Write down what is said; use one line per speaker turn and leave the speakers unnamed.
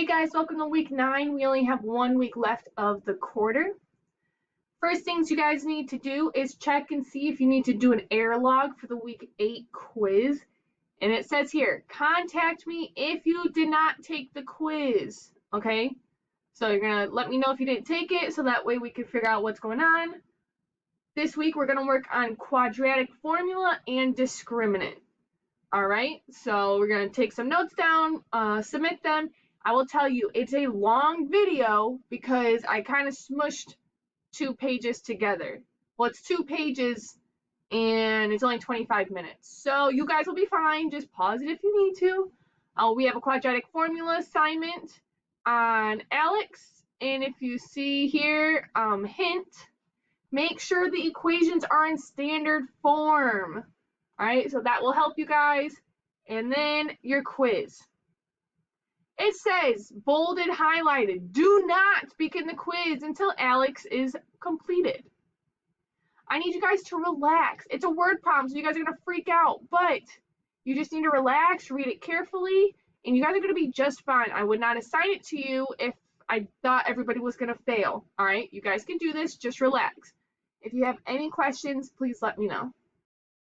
guys, welcome to week 9. We only have 1 week left of the quarter. First things you guys need to do is check and see if you need to do an error log for the week 8 quiz. And it says here, contact me if you did not take the quiz, okay? So you're going to let me know if you didn't take it so that way we can figure out what's going on. This week we're going to work on quadratic formula and discriminant. All right, so we're going to take some notes down, submit them. I will tell you, it's a long video because I kind of smushed 2 pages together. Well, it's 2 pages and it's only 25 minutes. So you guys will be fine. Just pause it if you need to. We have a quadratic formula assignment on Alex. And if you see here, hint, make sure the equations are in standard form. All right, so that will help you guys. And then your quiz. It says, bolded, highlighted, do not begin the quiz until Alex is completed. I need you guys to relax. It's a word problem, so you guys are going to freak out, but you just need to relax, read it carefully, and you guys are going to be just fine. I would not assign it to you if I thought everybody was going to fail. All right, you guys can do this, just relax. If you have any questions, please let me know.